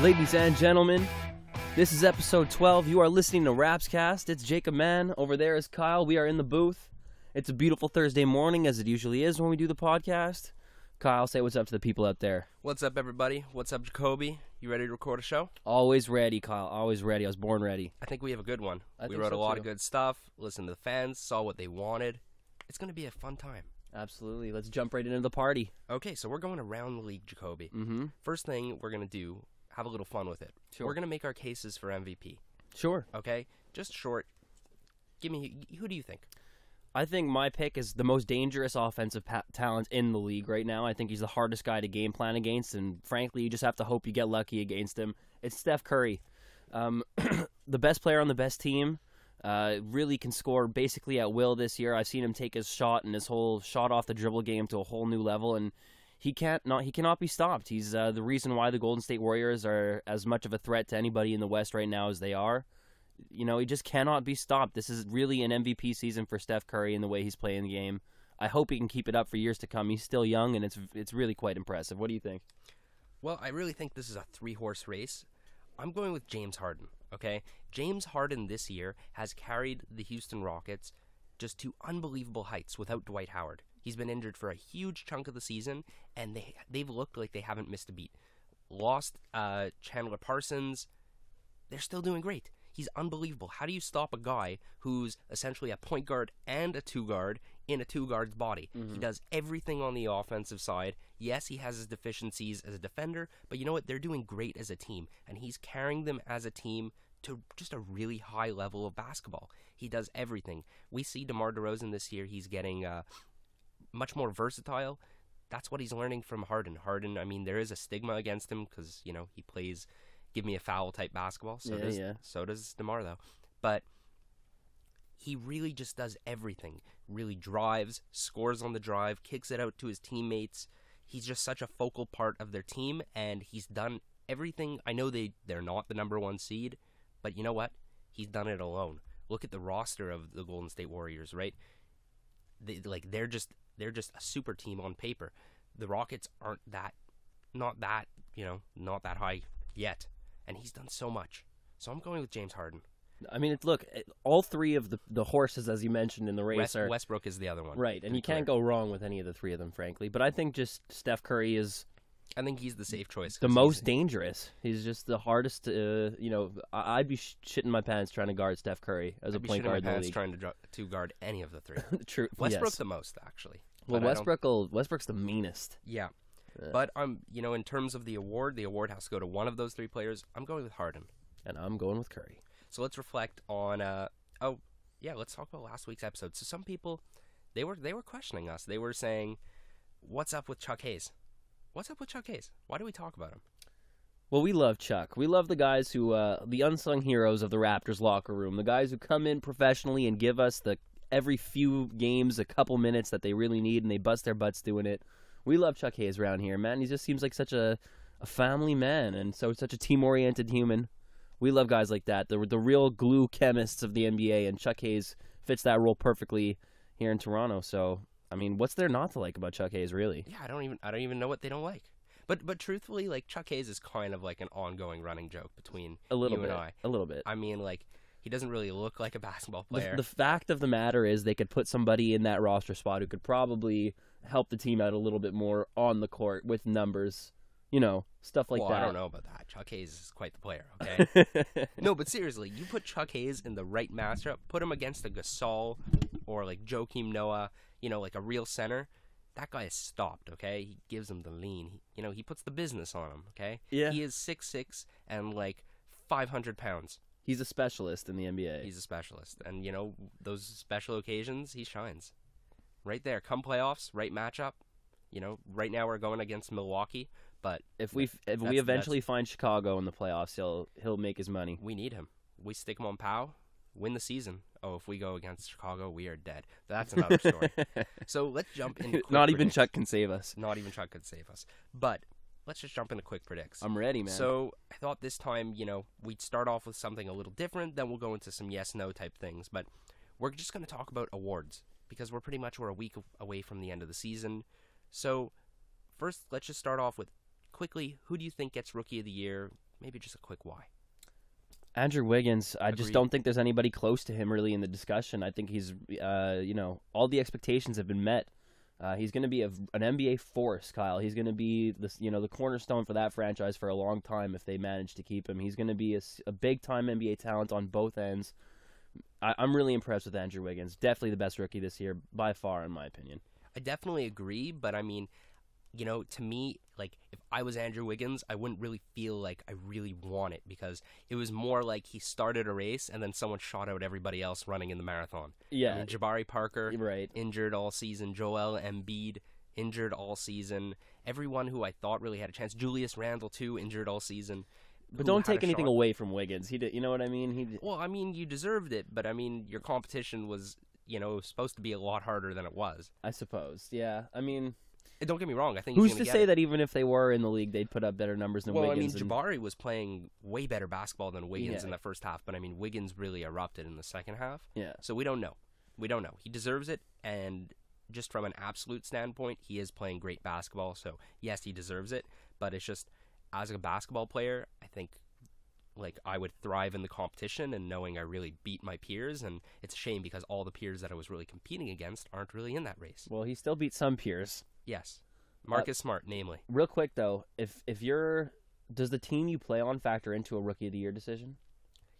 Ladies and gentlemen, this is episode 12. You are listening to Rapscast. It's Jacob Mann. Over there is Kyle. We are in the booth. It's a beautiful Thursday morning, as it usually is when we do the podcast. Kyle, say what's up to the people out there. What's up, everybody? What's up, Jacoby? You ready to record a show? Always ready, Kyle. Always ready. I was born ready. I think we have a good one. I We think wrote so a lot too. of good stuff, listened to the fans, saw what they wanted. It's going to be a fun time. Absolutely. Let's jump right into the party. Okay, so we're going around the league, Jacoby. Mm-hmm. First thing we're going to do, have a little fun with it. Sure. We're going to make our cases for MVP. Sure. Okay? Just short. Give me, who do you think? I think my pick is the most dangerous offensive talent in the league right now. I think he's the hardest guy to game plan against, and frankly, you just have to hope you get lucky against him. It's Steph Curry. The best player on the best team, really can score basically at will this year. I've seen him take his shot and his whole shot off the dribble game to a whole new level, and he cannot be stopped. He's the reason why the Golden State Warriors are as much of a threat to anybody in the West right now as they are. You know, he just cannot be stopped. This is really an MVP season for Steph Curry in the way he's playing the game. I hope he can keep it up for years to come. He's still young, and it's really quite impressive. What do you think? Well, I really think this is a three-horse race. I'm going with James Harden, okay? James Harden this year has carried the Houston Rockets just to unbelievable heights without Dwight Howard. He's been injured for a huge chunk of the season, and they've looked like they haven't missed a beat. Lost Chandler Parsons. They're still doing great. He's unbelievable. How do you stop a guy who's essentially a point guard and a two guard in a two guard's body? Mm-hmm. He does everything on the offensive side. Yes, he has his deficiencies as a defender, but you know what? They're doing great as a team, and he's carrying them as a team to just a really high level of basketball. He does everything. We see DeMar DeRozan this year. He's getting much more versatile. That's what he's learning from Harden. Harden, I mean, there is a stigma against him because, you know, he plays give me a foul type basketball. So does DeMar, though. But he really just does everything. Really drives, scores on the drive, kicks it out to his teammates. He's just such a focal part of their team, and he's done everything. I know they're not the number one seed, but you know what? He's done it alone. Look at the roster of the Golden State Warriors, right? They're just a super team on paper. The Rockets aren't not that high yet. And he's done so much. So I'm going with James Harden. I mean, look, all three of the horses, as you mentioned in the race, are Westbrook is the other one. Right, and you can't go wrong with any of the three of them, frankly. But I think just Steph Curry is... I think he's the safe choice. The most dangerous. He's just the hardest. I'd be shitting my pants trying to guard Steph Curry as a point guard in the league. Trying to guard any of the three. True. Westbrook yes. the most, actually. Well, Westbrook's the meanest. Yeah. But in terms of the award has to go to one of those three players. I'm going with Harden. And I'm going with Curry. So let's reflect on let's talk about last week's episode. So some people they were questioning us. They were saying, "What's up with Chuck Hayes? What's up with Chuck Hayes? Why do we talk about him?" Well, we love Chuck. We love the guys who the unsung heroes of the Raptors locker room, the guys who come in professionally and give us every few games a couple minutes that they really need, and they bust their butts doing it. We love Chuck Hayes around here, man. He just seems like such a family man, and such a team-oriented human. We love guys like that, the real glue chemists of the NBA, and Chuck Hayes fits that role perfectly here in Toronto. So, I mean, what's there not to like about Chuck Hayes, really? Yeah, I don't even know what they don't like. But truthfully, like, Chuck Hayes is kind of like an ongoing running joke between you and I. A little bit. I mean, like, he doesn't really look like a basketball player. The fact of the matter is they could put somebody in that roster spot who could probably help the team out a little bit more on the court with numbers, stuff like that. I don't know about that. Chuck Hayes is quite the player, okay? No, but seriously, you put Chuck Hayes in the right matchup, put him against a Gasol or like Joakim Noah, like a real center, that guy is stopped, okay? He gives him the lean. He puts the business on him, okay? Yeah. He is 6'6" and like 500 pounds. He's a specialist in the NBA. He's a specialist. And, those special occasions, he shines. Right there. Come playoffs, right matchup. Right now we're going against Milwaukee, but if we eventually find Chicago in the playoffs, he'll make his money. We need him. We stick him on POW, win the season. Oh, if we go against Chicago, we are dead. That's another story. So let's jump in. Not even Chuck can save us. Not even Chuck could save us. But let's just jump into quick predicts. I'm ready, man. So I thought this time, we'd start off with something a little different, then we'll go into some yes/no type things. But we're just going to talk about awards because we're a week away from the end of the season. So first, let's just start off with quickly, who do you think gets Rookie of the Year? maybe just a quick why. Andrew Wiggins, I just Agreed. don't think there's anybody close to him really in the discussion. I think he's, all the expectations have been met. He's going to be an NBA force, Kyle. He's going to be the cornerstone for that franchise for a long time if they manage to keep him. He's going to be a big-time NBA talent on both ends. I'm really impressed with Andrew Wiggins. Definitely the best rookie this year, by far, in my opinion. I definitely agree, but I mean, to me, like, if I was Andrew Wiggins, I wouldn't really feel like I really want it, because it was more like he started a race and then someone shot out everybody else running in the marathon. Yeah. I mean, Jabari Parker, Right. injured all season. Joel Embiid, injured all season. Everyone who I thought really had a chance. Julius Randle, too, injured all season. But don't take anything away from Wiggins. He did, you know what I mean? Well, I mean, you deserved it, but I mean, your competition was, supposed to be a lot harder than it was. I suppose. Yeah. I mean, don't get me wrong. I think who's he's to gonna say get that even if they were in the league, they'd put up better numbers than Wiggins? I mean, Jabari was playing way better basketball than Wiggins in the first half, but I mean, Wiggins really erupted in the second half. Yeah. So we don't know. He deserves it, and just from an absolute standpoint, he is playing great basketball. So yes, he deserves it. But it's just, as a basketball player, I think, like, I would thrive in the competition and knowing I really beat my peers, and it's a shame because all the peers that I was really competing against aren't really in that race. Well, he still beat some peers. Yes. Marcus Smart, namely. Real quick though, if you're, does the team you play on factor into a Rookie of the Year decision?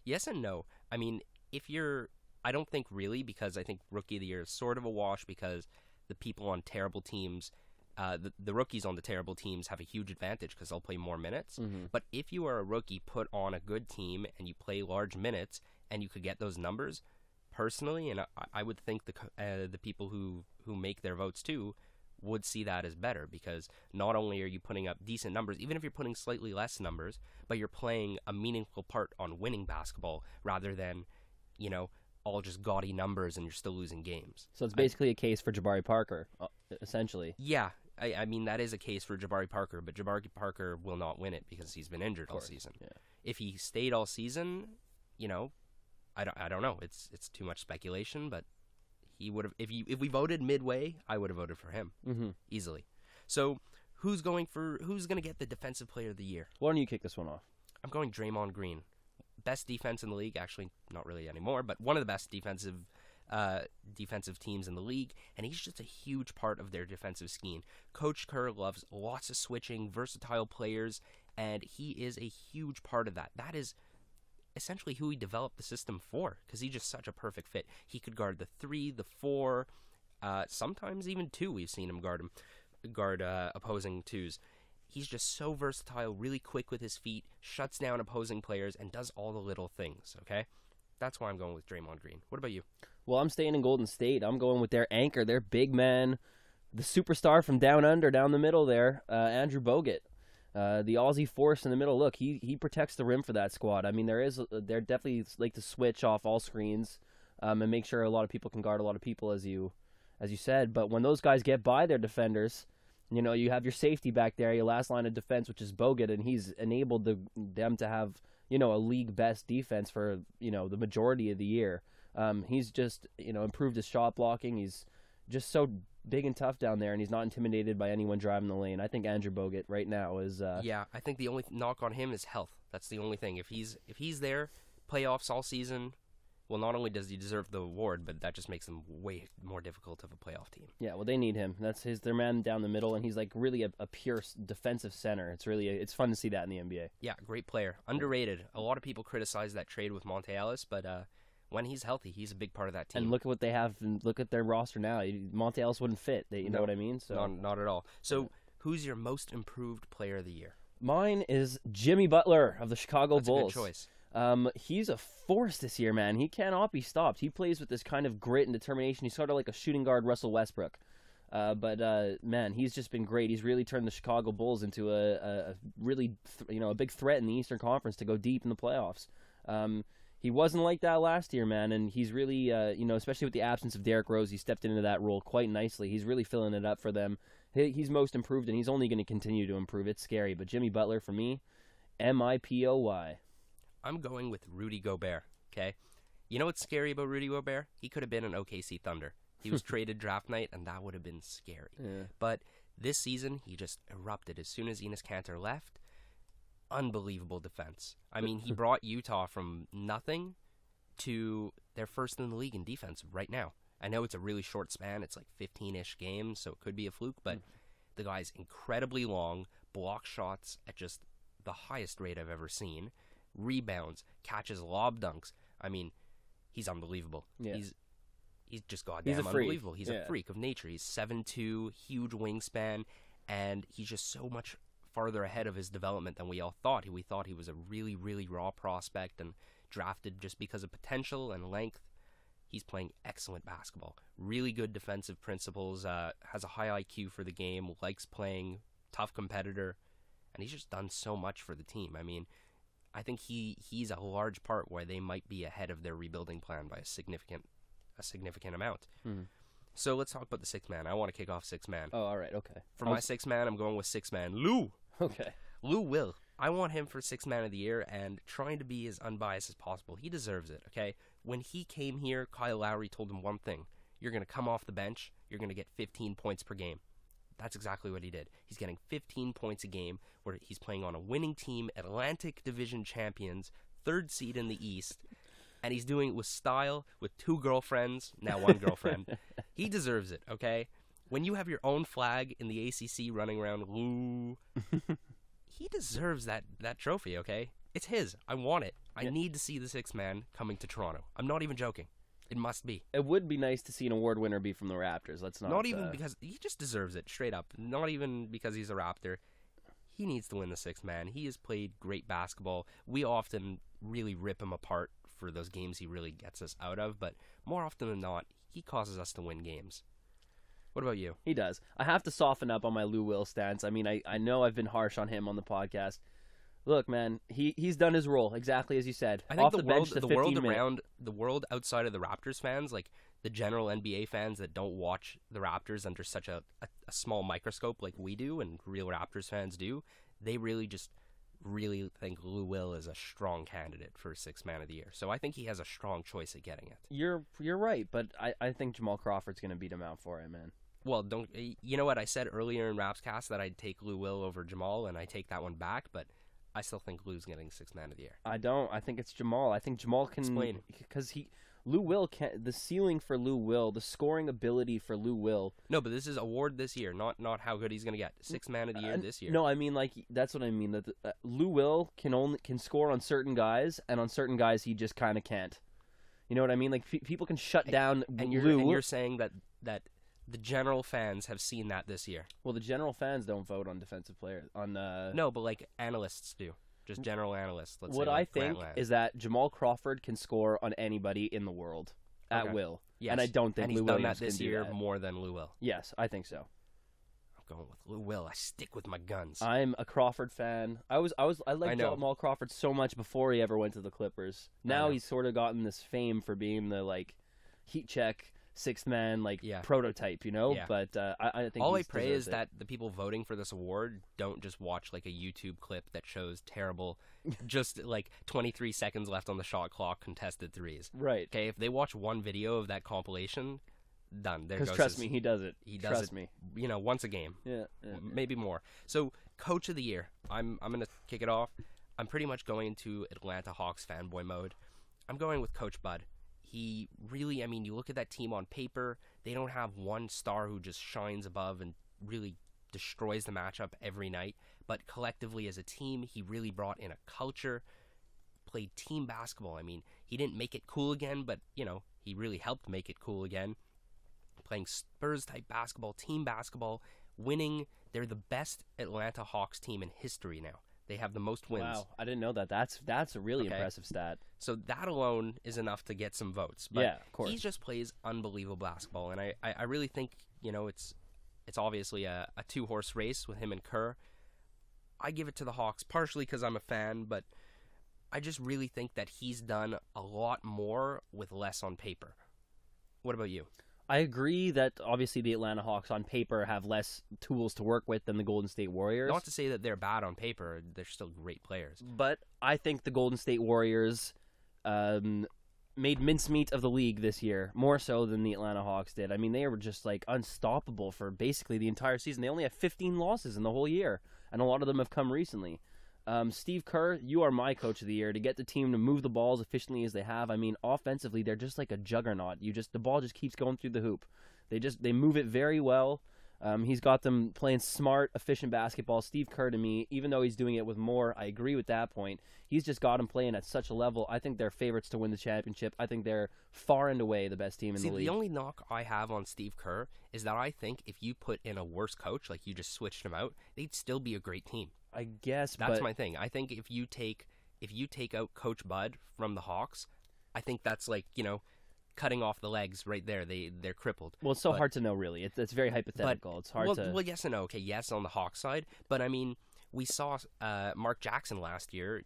Yes and no. I mean, I don't think really, because I think Rookie of the Year is sort of a wash because the people on terrible teams, the rookies on the terrible teams have a huge advantage because they'll play more minutes. Mm-hmm. But if you are a rookie put on a good team and you play large minutes and you could get those numbers, personally, and I would think the people who make their votes too would see that as better, because not only are you putting up decent numbers, even if you're putting slightly less numbers, but you're playing a meaningful part on winning basketball rather than, all just gaudy numbers and you're still losing games. So it's basically a case for Jabari Parker, essentially. Yeah, I mean, that is a case for Jabari Parker, but Jabari Parker will not win it because he's been injured all season. Yeah. If he stayed all season, I don't know. It's too much speculation, but he would have. If we voted midway, I would have voted for him easily. So who's going to get the Defensive Player of the Year? Why don't you kick this one off? I'm going Draymond Green. Best defense in the league, actually not really anymore, but one of the best defensive teams in the league, and he's just a huge part of their defensive scheme. Coach Kerr loves lots of switching, versatile players, and he is a huge part of that. That is essentially who he developed the system for, because he's just such a perfect fit. He could guard the 3, the 4, sometimes even 2. We've seen him guard opposing 2s. He's just so versatile, really quick with his feet, shuts down opposing players, and does all the little things, okay? That's why I'm going with Draymond Green. What about you? Well, I'm staying in Golden State. I'm going with their anchor, their big man, the superstar from down under, down the middle there, Andrew Bogut. The Aussie force in the middle. Look, he protects the rim for that squad. I mean, they're definitely like to switch off all screens and make sure a lot of people can guard a lot of people, as you said. But when those guys get by their defenders, you have your safety back there, your last line of defense, which is Bogut, and he's enabled them to have a league best defense for the majority of the year. He's just improved his shot blocking. He's just so big and tough down there, and he's not intimidated by anyone driving the lane. I think Andrew Bogut right now is. Yeah, I think the only knock on him is health. That's the only thing. If he's there, playoffs all season. Well, not only does he deserve the award, but that just makes them way more difficult of a playoff team. Yeah, well, they need him. That's their man down the middle, and he's like really a pure defensive center. It's fun to see that in the NBA. Yeah, great player, underrated. A lot of people criticize that trade with Monte Ellis, but when he's healthy, he's a big part of that team. And look at what they have, and look at their roster now. Monte Ellis wouldn't fit. You know what I mean? So not at all. So, who's your most improved player of the year? Mine is Jimmy Butler of the Chicago Bulls. That's a good choice. He's a force this year, man. He cannot be stopped. He plays with this kind of grit and determination. He's sort of like a shooting guard Russell Westbrook. Man, he's just been great. He's really turned the Chicago Bulls into a really, a big threat in the Eastern Conference to go deep in the playoffs. He wasn't like that last year, man, and he's really, especially with the absence of Derrick Rose, he stepped into that role quite nicely. He's really filling it up for them. He's most improved, and he's only going to continue to improve. It's scary, but Jimmy Butler, for me, MIPOY. I'm going with Rudy Gobert, okay? You know what's scary about Rudy Gobert? He could have been an OKC Thunder. He was traded draft night, and that would have been scary. Yeah. But this season, he just erupted. As soon as Enes Kanter left, unbelievable defense. I mean, he brought Utah from nothing to they're first in the league in defense right now. I know it's a really short span. It's like 15-ish games, so it could be a fluke, but the guy's incredibly long, blocks shots at just the highest rate I've ever seen, rebounds, catches lob dunks. I mean, he's unbelievable. Yeah. He's just goddamn He's a freak. unbelievable. He's a freak of nature. He's 7'2", huge wingspan, and he's just so much farther ahead of his development than we all thought. We thought he was a really, really raw prospect and drafted just because of potential and length. He's playing excellent basketball. Really good defensive principles, has a high IQ for the game, likes playing, tough competitor, and he's just done so much for the team. I mean, I think he's a large part where they might be ahead of their rebuilding plan by a significant amount. Mm-hmm. So let's talk about the sixth man. I want to kick off sixth man. Oh, all right, okay. For my sixth man, I'm going with sixth man Lou. Okay. Lou Will. I want him for sixth man of the year, and trying to be as unbiased as possible. He deserves it, okay? When he came here, Kyle Lowry told him one thing. You're going to come off the bench. You're going to get 15 points per game. That's exactly what he did. He's getting 15 points a game where he's playing on a winning team, Atlantic Division champions, third seed in the East, and he's doing it with style, with 2 girlfriends, now 1 girlfriend. He deserves it, okay? When you have your own flag in the ACC running around, Lou, he deserves that trophy, okay? It's his. I want it. I need to see the sixth man coming to Toronto. I'm not even joking. It must be. It would be nice to see an award winner be from the Raptors. Let's not. Not even because he just deserves it, straight up. Not even because he's a Raptor. He needs to win the sixth man. He has played great basketball. We often really rip him apart for those games he really gets us out of, but more often than not, he causes us to win games. What about you? He does. I have to soften up on my Lou Will stance. I mean, I know I've been harsh on him on the podcast. Look, man, he's done his role exactly as you said. I think Off the world outside of the Raptors fans, like the general NBA fans that don't watch the Raptors under such a small microscope like we do and real Raptors fans do, they really think Lou Will is a strong candidate for sixth man of the year. So I think he has a strong choice at getting it. You're right, but I think Jamal Crawford's going to beat him out for him, man. Well, you know what I said earlier in Rapscast that I'd take Lou Will over Jamal, and I take that one back, but I still think Lou's getting sixth man of the year. I don't. I think it's Jamal. I think Jamal can explain because Lou Will can. The ceiling for Lou Will, the scoring ability for Lou Will. No, but this is award this year, not how good he's going to get. Sixth man of the year this year. No, I mean that's what I mean. That Lou Will can score on certain guys, and on certain guys he just kind of can't. You know what I mean? Like people can shut down and Lou. And you're saying that the general fans have seen that this year. Well, the general fans don't vote on defensive players. No, but like analysts do. Just general analysts. What I think is that Jamal Crawford can score on anybody in the world at will. Yes. And I don't think Lou done Williams that this can do year that. more than Lou Will. Yes, I think so. I'm going with Lou Will. I stick with my guns. I'm a Crawford fan. I liked Jamal Crawford so much before he ever went to the Clippers. Now he's sort of gotten this fame for being the heat check sixth man prototype, you know. Yeah. But I think all I pray is that the people voting for this award don't just watch like a YouTube clip that shows terrible, just 23 seconds left on the shot clock contested threes. Right. Okay. If they watch one video of that compilation, done. Because trust me, he does it. He does trust it, me. Once a game. Yeah. Maybe more. So, coach of the year. I'm gonna kick it off. I'm pretty much going into Atlanta Hawks fanboy mode. I'm going with Coach Bud. He really, you look at that team on paper, they don't have one star who just shines above and really destroys the matchup every night. But collectively as a team, he really brought in a culture, played team basketball. He didn't make it cool again, but, he really helped make it cool again. Playing Spurs-type basketball, team basketball, winning. They're the best Atlanta Hawks team in history now. They have the most wins. Wow, I didn't know that. That's a really impressive stat. So that alone is enough to get some votes. But yeah, of course. He just plays unbelievable basketball, and I really think it's obviously a two-horse race with him and Kerr. I give it to the Hawks partially because I'm a fan, but I just really think that he's done a lot more with less on paper. What about you? I agree that obviously the Atlanta Hawks on paper have less tools to work with than the Golden State Warriors. Not to say that they're bad on paper. They're still great players. But I think the Golden State Warriors made mincemeat of the league this year, more so than the Atlanta Hawks did. They were just unstoppable for basically the entire season. They only have 15 losses in the whole year, and a lot of them have come recently. Steve Kerr, you are my coach of the year. To get the team to move the ball as efficiently as they have. I mean, offensively, they're just like a juggernaut. The ball just keeps going through the hoop. They move it very well. He's got them playing smart, efficient basketball. Steve Kerr, to me, even though he's doing it with more, I agree with that point. He's just got them playing at such a level. I think they're favorites to win the championship. I think they're far and away the best team in the league. The only knock I have on Steve Kerr is that I think if you put in a worse coach, like you just switched him out, they'd still be a great team. I guess that's my thing. I think if you take out Coach Bud from the Hawks, I think that's like, cutting off the legs right there. They're crippled. Well, it's so hard to know, really. It's very hypothetical. It's hard to... Well, yes and no. Okay, yes on the Hawks side. But, I mean, we saw Mark Jackson last year.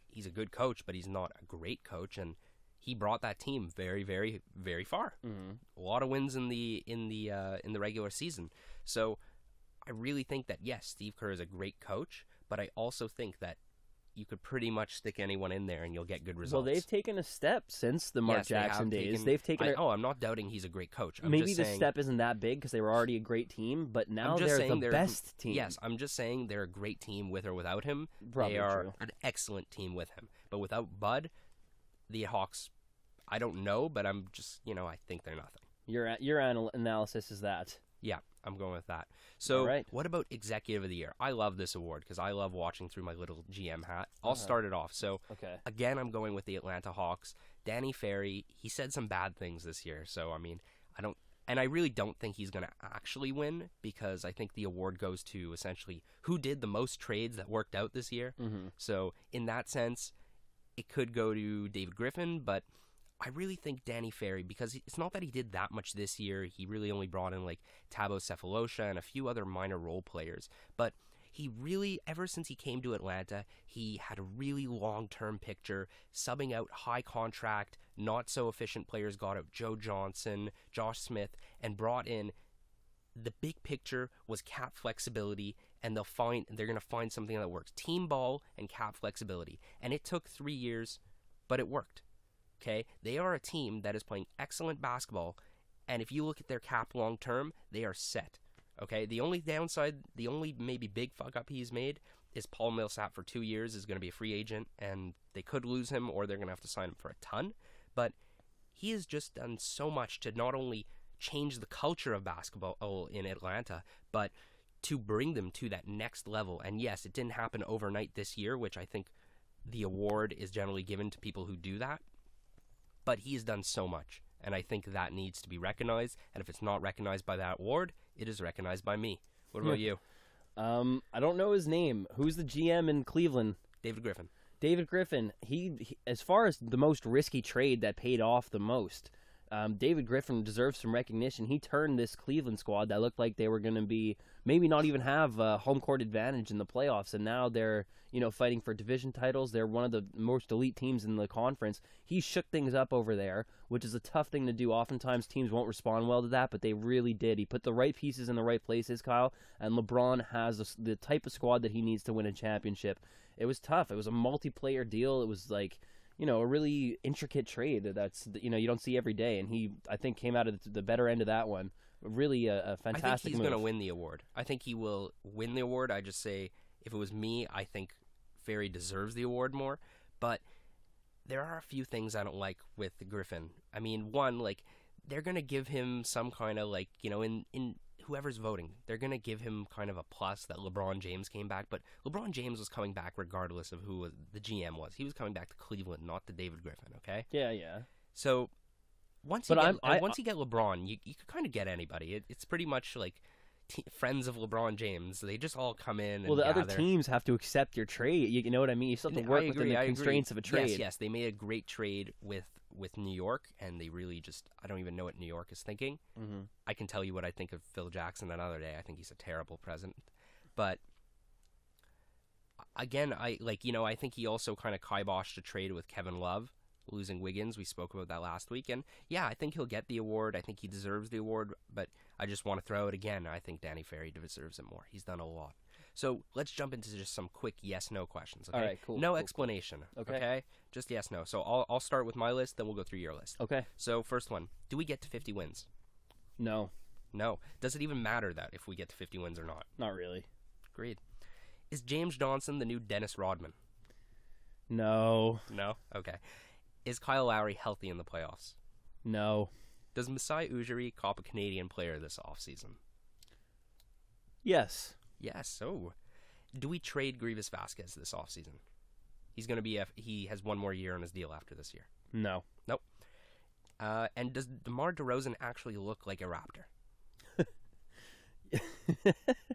He's a good coach, but he's not a great coach. And he brought that team very, very, very far. Mm-hmm. A lot of wins in the regular season. So I really think that, yes, Steve Kerr is a great coach. But I also think that you could pretty much stick anyone in there and you'll get good results. Well, they've taken a step since the Mark Jackson days. I'm not doubting he's a great coach. Maybe the step isn't that big because they were already a great team, but now they're the best team. Yes, I'm just saying they're a great team with or without him. Probably they are true. An excellent team with him. But without Bud, the Hawks, I don't know, but I'm just, I think they're nothing. Your analysis is that. Yeah, I'm going with that. So, right. What about Executive of the Year? I love this award because I love watching through my little GM hat. I'll start it off. So, Again, I'm going with the Atlanta Hawks. Danny Ferry, he said some bad things this year. So, I mean, I really don't think he's going to actually win because I think the award goes to essentially who did the most trades that worked out this year. Mm-hmm. So, in that sense, it could go to David Griffin, but I really think Danny Ferry, because it's not that he did that much this year. He really only brought in like Tabo Cephalosha and a few other minor role players. But he really, ever since he came to Atlanta, he had a really long-term picture, subbing out high contract, not so efficient players, got out Joe Johnson, Josh Smith, and brought in the big picture was cap flexibility, and they're going to find something that works. Team ball and cap flexibility. And it took 3 years, but it worked. Okay, they are a team that is playing excellent basketball, and if you look at their cap long term, they are set. Okay, the only downside, the only maybe big fuck up he's made is Paul Millsap for 2 years is going to be a free agent, and they could lose him or they're going to have to sign him for a ton. But he has just done so much to not only change the culture of basketball in Atlanta, but to bring them to that next level. And yes, it didn't happen overnight this year, which I think the award is generally given to people who do that. But he has done so much, and I think that needs to be recognized. And if it's not recognized by that award, it is recognized by me. What about you? I don't know his name. Who's the GM in Cleveland? David Griffin. David Griffin. He as far as the most risky trade that paid off the most, David Griffin deserves some recognition. He turned this Cleveland squad that looked like they were going to be maybe not even have home court advantage in the playoffs, and now they're fighting for division titles. They're one of the most elite teams in the conference. He shook things up over there, which is a tough thing to do. Oftentimes teams won't respond well to that, but they really did. He put the right pieces in the right places, Kyle, and LeBron has the type of squad that he needs to win a championship. It was tough. It was a multiplayer deal. It was like a really intricate trade that's you don't see every day, and he, I think, came out of the better end of that one. Really a fantastic move. I think he's going to win the award. I think he will win the award. I just say, if it was me, I think Ferry deserves the award more. But there are a few things I don't like with Griffin. I mean, one, like, they're going to give him some kind of, like, in whoever's voting, they're going to give him kind of a plus that LeBron James came back. But LeBron James was coming back regardless of who the GM was. He was coming back to Cleveland, not to David Griffin, okay? Yeah. So once you get LeBron, you could kind of get anybody. It's pretty much like friends of LeBron James. They just all come in and the gather. other teams have to accept your trade. You know what I mean? You still have to work within the constraints of a trade. Yes. They made a great trade with New York, and they really just, I don't even know what New York is thinking. Mm-hmm. I can tell you what I think of Phil Jackson another day. I think he's a terrible president. But again, I think he also kind of kiboshed a trade with Kevin Love, losing Wiggins. We spoke about that last week. And yeah, I think he'll get the award. I think he deserves the award. But I just want to throw it again. I think Danny Ferry deserves it more. He's done a lot. So let's jump into just some quick yes/no questions. Okay? All right, cool. No explanation. Cool. Okay? Just yes/no. So I'll start with my list, then we'll go through your list. Okay. So first one, do we get to 50 wins? No. Does it even matter that if we get to 50 wins or not? Not really. Agreed. Is James Johnson the new Dennis Rodman? No. No? Okay. Is Kyle Lowry healthy in the playoffs? No. Does Masai Ujiri cop a Canadian player this offseason? Yes. Yes. Oh. Do we trade Grievous Vasquez this offseason? He's going to be he has one more year on his deal after this year. No. Nope. And does DeMar DeRozan actually look like a Raptor?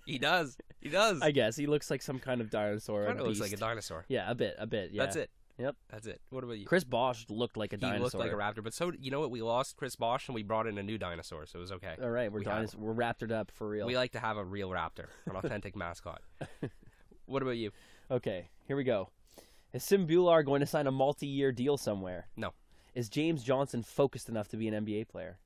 He does. He does. I guess he looks like some kind of dinosaur. Kind of looks beast. like a dinosaur. Yeah, a bit. Yeah. That's it. Yep. That's it. What about you? Chris Bosh looked like a He dinosaur. looked like a raptor, but so you know what? We lost Chris Bosh and we brought in a new dinosaur, so it was okay. All right, we're raptored up for real. We like to have a real raptor, an authentic mascot. What about you? Okay, here we go. Is Sim Bular going to sign a multi-year deal somewhere? No. Is James Johnson focused enough to be an NBA player?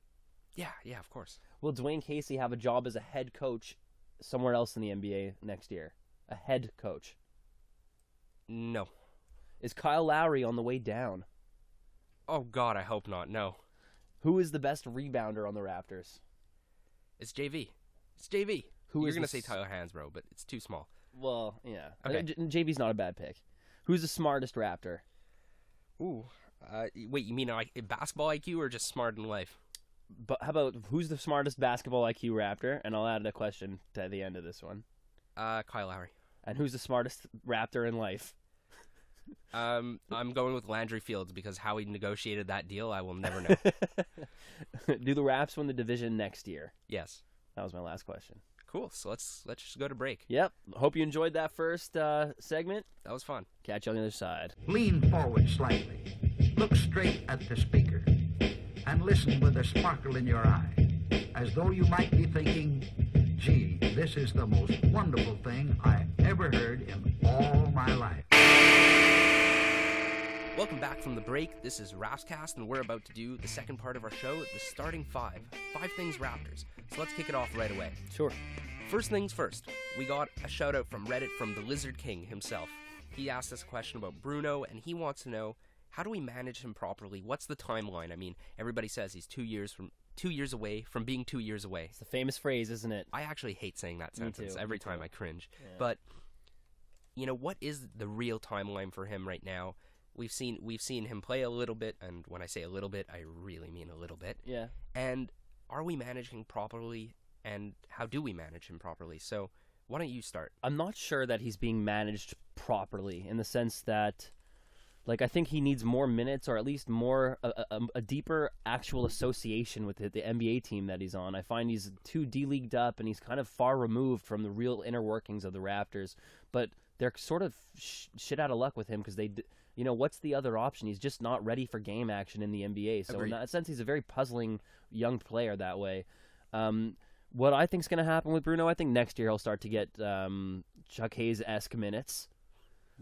Yeah, of course. Will Dwayne Casey have a job as a head coach somewhere else in the NBA next year? A head coach. No. Is Kyle Lowry on the way down? Oh, God, I hope not. No. Who is the best rebounder on the Raptors? It's JV. It's JV. Who You're is going to the say Tyler Hansborough, but it's too small. Well, yeah. Okay. JV's not a bad pick. Who's the smartest Raptor? Ooh. Wait, you mean basketball IQ or just smart in life? But how about who's the smartest basketball IQ Raptor? And I'll add a question to the end of this one. Kyle Lowry. And who's the smartest Raptor in life? I'm going with Landry Fields because how he negotiated that deal, I will never know. Do the Raps win the division next year? Yes. That was my last question. Cool. So let's just go to break. Yep. Hope you enjoyed that first segment. That was fun. Catch you on the other side. Lean forward slightly. Look straight at the speaker. And listen with a sparkle in your eye. As though you might be thinking, gee, this is the most wonderful thing I ever heard in all my life. Welcome back from the break. This is Rapscast, and we're about to do the second part of our show, the starting five. 5 things Raptors. So let's kick it off right away. Sure. First things first, we got a shout out from Reddit from the Lizard King himself. He asked us a question about Bruno, and he wants to know, how do we manage him properly? What's the timeline? I mean, everybody says he's 2 years away from being 2 years away. It's a famous phrase, isn't it? I actually hate saying that sentence. too, Every me time too. I cringe. Yeah. But what is the real timeline for him right now? We've seen him play a little bit, and when I say a little bit, I really mean a little bit. Yeah. And are we managing properly, and how do we manage him properly? So why don't you start? I'm not sure that he's being managed properly in the sense that, like, I think he needs more minutes or at least more a deeper actual association with the NBA team that he's on. I find he's too D-leagued up and he's kind of far removed from the real inner workings of the Raptors. But they're sort of shit out of luck with him because what's the other option? He's just not ready for game action in the NBA. So Agreed. in that sense, he's a very puzzling young player that way. What I think is going to happen with Bruno, I think next year he'll start to get Chuck Hayes-esque minutes.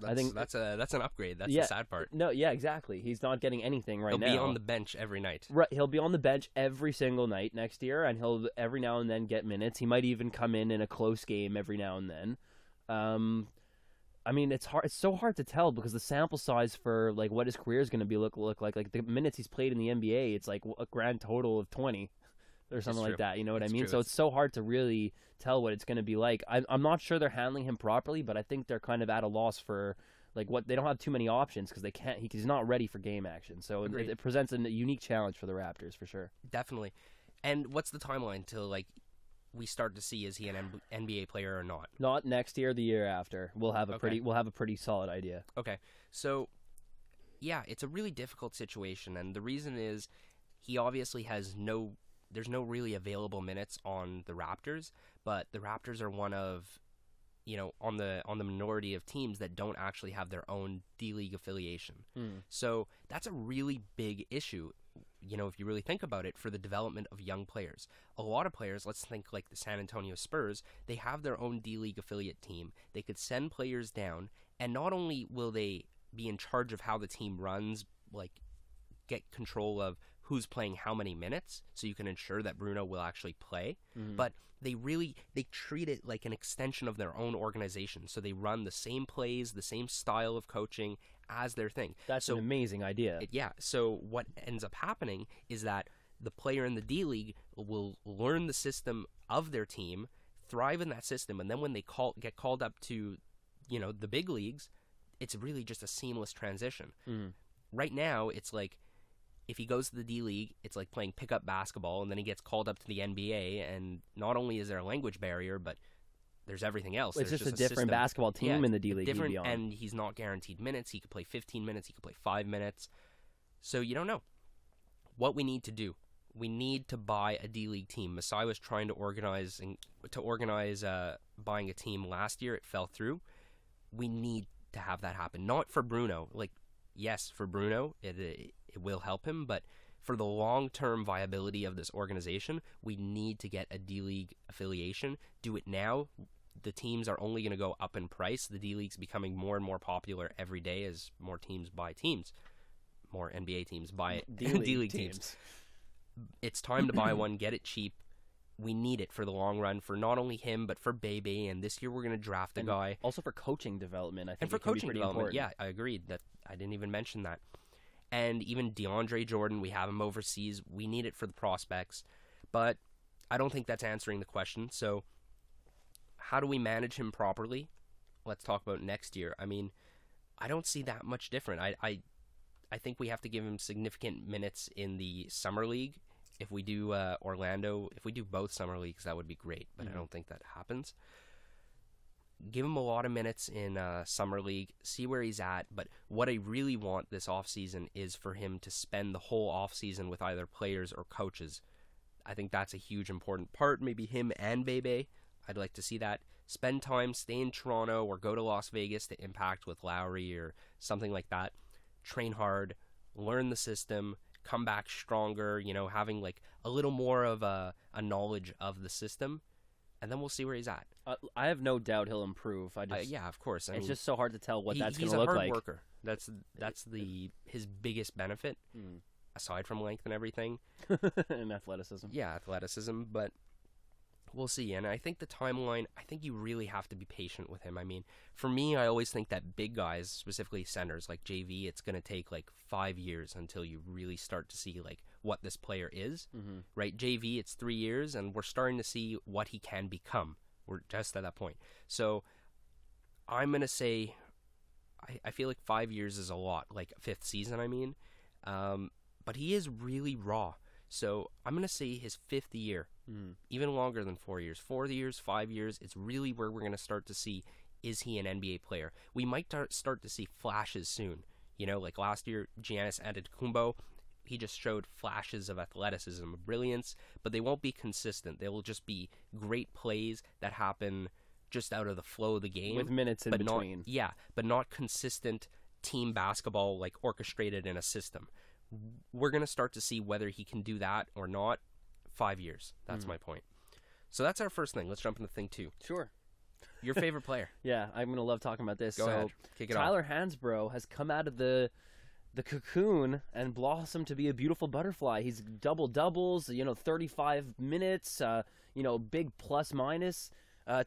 I think that's an upgrade. That's the sad part. No, yeah, exactly. He's not getting anything right now. He'll be on the bench every night. Right, he'll be on the bench every single night next year, and he'll every now and then get minutes. He might even come in a close game every now and then. I mean, it's hard. It's so hard to tell because the sample size for like what his career is going to be look like the minutes he's played in the NBA, it's like a grand total of 20 or something like that. You know what I mean? True. So it's so hard to really tell what it's going to be like. I'm not sure they're handling him properly, but I think they're kind of at a loss for like what they don't have too many options because they can't. He's not ready for game action. So it presents a unique challenge for the Raptors for sure. Definitely. And what's the timeline till like we start to see, is he an NBA player or not? Not next year, the year after. We'll have a pretty solid idea. Okay. So yeah, it's a really difficult situation, and the reason is he obviously has there's no really available minutes on the Raptors, but the Raptors are one of on the minority of teams that don't actually have their own D-League affiliation. So that's a really big issue, if you really think about it, for the development of young players. A lot of players, let's think like the San Antonio Spurs, they have their own D-League affiliate team. They could send players down, and not only will they be in charge of how the team runs, like get control of who's playing how many minutes, so you can ensure that Bruno will actually play, but they treat it like an extension of their own organization. So they run the same plays, the same style of coaching as their thing. That's an amazing idea. So what ends up happening is that the player in the D-League will learn the system of their team, thrive in that system, and then when they get called up to the big leagues, it's really just a seamless transition. Mm. Right now, it's like if he goes to the D League, it's like playing pickup basketball, and then he gets called up to the NBA, and not only is there a language barrier, but there's everything else. It's There's just a system. different basketball team in the D League. Different, and he's not guaranteed minutes. He could play 15 minutes. He could play 5 minutes. So you don't know. What we need to do, we need to buy a D League team. Masai was trying to organize buying a team last year. It fell through. We need to have that happen. Not for Bruno. Like, yes, for Bruno, it will help him, but for the long-term viability of this organization, we need to get a D League affiliation. Do it now. The teams are only going to go up in price. The D League's becoming more and more popular every day as more teams buy teams. More NBA teams buy D League teams. It's time to buy one, get it cheap. We need it for the long run, for not only him, but for Bebe. And this year we're going to draft a guy. Also for coaching development, I think. And for it can coaching be pretty development, important. yeah, I agreed. That I didn't even mention that. And even DeAndre Jordan, we have him overseas. We need it for the prospects. But I don't think that's answering the question. So how do we manage him properly? Let's talk about next year. I mean, I don't see that much different. I think we have to give him significant minutes in the summer league. If we do Orlando, if we do both summer leagues, that would be great. But I don't think that happens. Give him a lot of minutes in summer league, see where he's at. But what I really want this offseason is for him to spend the whole offseason with either players or coaches. I think that's a huge important part. Maybe him and Bebe. I'd like to see that. Spend time, stay in Toronto or go to Las Vegas to Impact with Lowry or something like that. Train hard, learn the system, come back stronger, having like a little more of a knowledge of the system, and then we'll see where he's at. I have no doubt he'll improve. Yeah, of course. It's just so hard to tell what that's going he's to a look hard like. worker. That's his biggest benefit, aside from length and everything. And athleticism. Yeah, athleticism, but we'll see. And I think the timeline, I think you really have to be patient with him. I mean, for me, I always think that big guys, specifically centers like JV, it's going to take like 5 years until you really start to see like what this player is, right? JV, it's 3 years, and we're starting to see what he can become. We're just at that point. So I'm going to say, I feel like 5 years is a lot, like fifth season, I mean. But he is really raw. So I'm going to say his fifth year, even longer than 4 years. 4 years, 5 years, it's really where we're going to start to see, is he an NBA player? We might start to see flashes soon. Like last year, Giannis Antetokounmpo, he just showed flashes of athleticism, of brilliance, but they won't be consistent. They will just be great plays that happen just out of the flow of the game. With minutes in between. But not consistent team basketball, like orchestrated in a system. We're going to start to see whether he can do that or not. 5 years. That's my point. So that's our first thing. Let's jump into thing 2. Sure. Your favorite player. Yeah, I'm going to love talking about this. Go ahead. Kick it off. Tyler Hansbrough has come out of the cocoon and blossomed to be a beautiful butterfly. He's doubles, 35 minutes, big plus minus.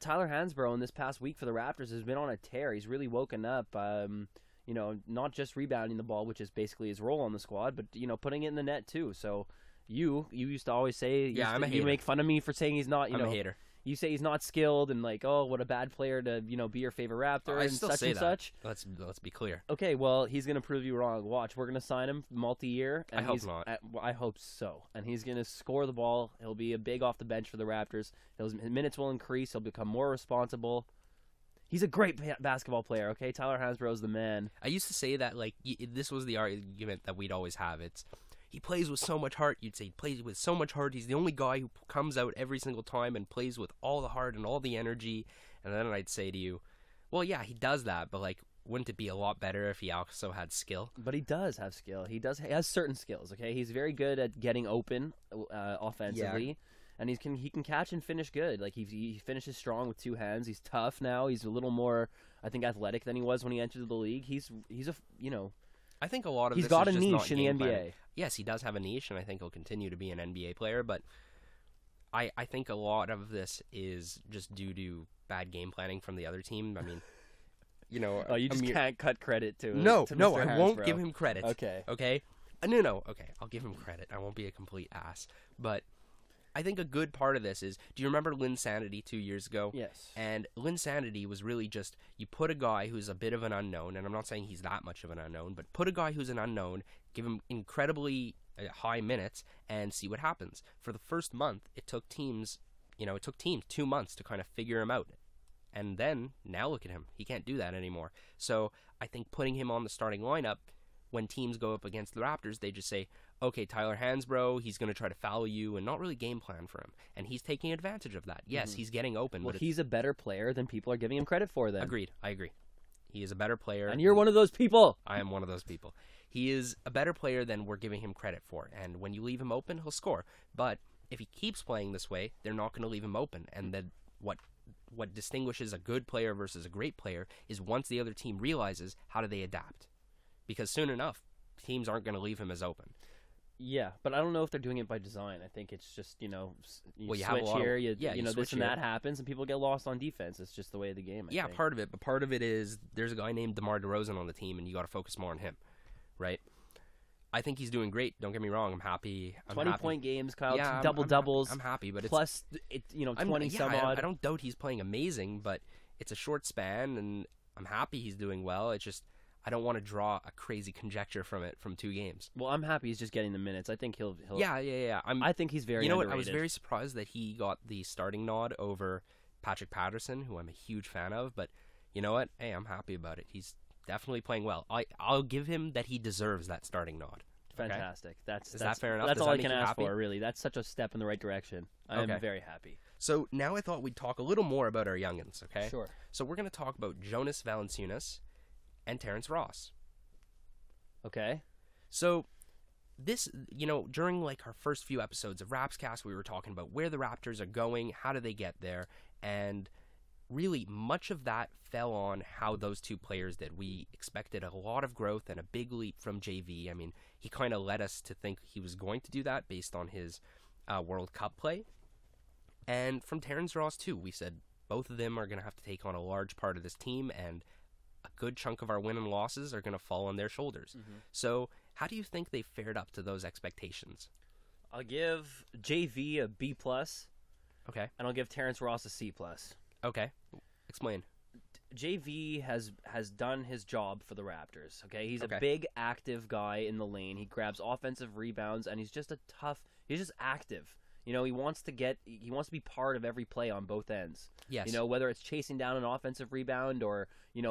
Tyler Hansbrough in this past week for the Raptors has been on a tear. He's really woken up. Not just rebounding the ball, which is basically his role on the squad, but putting it in the net too. So you used to always say, I'm a hater. You make fun of me for saying he's not. I'm a hater. You say he's not skilled and like, oh, what a bad player to be your favorite Raptor I and still such say and that. such. Let's be clear. Okay, well, he's gonna prove you wrong. Watch, we're gonna sign him multi-year. And I hope not. I hope so. And he's gonna score the ball. He'll be a big off the bench for the Raptors. His minutes will increase. He'll become more responsible. He's a great basketball player. Okay, Tyler Hansbrough is the man. I used to say that like this was the argument that we'd always have. It's he plays with so much heart. You'd say he plays with so much heart. He's the only guy who comes out every single time and plays with all the heart and all the energy. And then I'd say to you, well, yeah, he does that, but like, wouldn't it be a lot better if he also had skill? But he does have skill. He has certain skills. Okay, he's very good at getting open offensively. Yeah. And he can catch and finish good. Like he finishes strong with two hands. He's tough now. He's a little more, I think, athletic than he was when he entered the league. He's I think a lot of he's this got is a just niche in the not game NBA. planning. Yes, he does have a niche, and I think he'll continue to be an NBA player. But I think a lot of this is just due to bad game planning from the other team. I mean, you just can't cut credit to no, to no, Mr. I won't Hansbrough. give him credit. Okay. No. Okay, I'll give him credit. I won't be a complete ass, but I think a good part of this is, do you remember Linsanity 2 years ago? Yes. And Linsanity was really just, you put a guy who's a bit of an unknown, and I'm not saying he's that much of an unknown, but put a guy who's an unknown, give him incredibly high minutes, and see what happens. For the first month, it took teams 2 months to kind of figure him out. And then, now look at him. He can't do that anymore. So I think putting him on the starting lineup, when teams go up against the Raptors, they just say, okay, Tyler Hansbrough, he's going to try to foul you, and not really game plan for him. And he's taking advantage of that. Yes, he's getting open. Well, but he's a better player than people are giving him credit for then. Agreed. I agree. He is a better player. And you're one of those people. I am one of those people. He is a better player than we're giving him credit for. And when you leave him open, he'll score. But if he keeps playing this way, they're not going to leave him open. And then what distinguishes a good player versus a great player is once the other team realizes, how do they adapt? Because soon enough, teams aren't going to leave him as open. Yeah, but I don't know if they're doing it by design. I think it's just, you you have switch a lot here, of, you switch this and here. that happens, and people get lost on defense. It's just the way of the game, I think. Part of it. But part of it is there's a guy named DeMar DeRozan on the team, and you got to focus more on him, right? I think he's doing great. Don't get me wrong. I'm happy. 20-point games, Kyle. Yeah, double-doubles. I'm happy, but plus, 20-some-odd. I don't doubt he's playing amazing, but it's a short span, and I'm happy he's doing well. It's just I don't want to draw a crazy conjecture from it from 2 games. Well, I'm happy he's just getting the minutes. I think he'll. Yeah. I think he's very. You know underrated. what? I was very surprised that he got the starting nod over Patrick Patterson, who I'm a huge fan of. But you know what? Hey, I'm happy about it. He's definitely playing well. I'll give him that he deserves that starting nod. Fantastic. Okay? Is that fair enough? That's Does all that I can make you ask happy? for, really. That's such a step in the right direction. I'm very happy. So now I thought we'd talk a little more about our youngins, okay? Sure. So we're going to talk about Jonas Valanciunas and Terrence Ross. Okay. So this, during like our first few episodes of Rapscast, we were talking about where the Raptors are going, how do they get there, and really much of that fell on how those 2 players did. We expected a lot of growth and a big leap from JV. I mean, he kind of led us to think he was going to do that based on his World Cup play. And from Terrence Ross, too, we said both of them are going to have to take on a large part of this team, and a good chunk of our win and losses are going to fall on their shoulders. So how do you think they fared up to those expectations? I'll give JV a B+. Okay. And I'll give Terrence Ross a C+. Okay. Explain. JV has done his job for the Raptors, okay? He's Okay. a big, active guy in the lane. He grabs offensive rebounds, and he's just he's just active. He wants to be part of every play on both ends. Yes. Whether it's chasing down an offensive rebound or,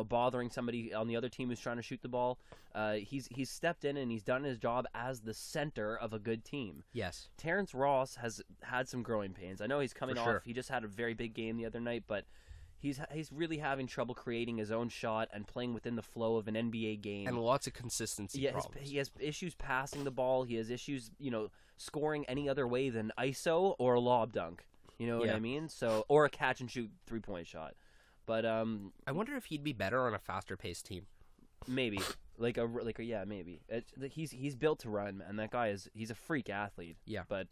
bothering somebody on the other team who's trying to shoot the ball. He's stepped in and he's done his job as the center of a good team. Yes. Terrence Ross has had some growing pains. I know he's coming For off. sure. He just had a very big game the other night, but he's really having trouble creating his own shot and playing within the flow of an NBA game. And lots of consistency problems. He has issues passing the ball. He has issues, scoring any other way than ISO or a lob dunk. You know what I mean? So, or a catch and shoot 3-point shot. But I wonder if he'd be better on a faster paced team. maybe maybe. He's built to run, man. That guy he's a freak athlete. Yeah. But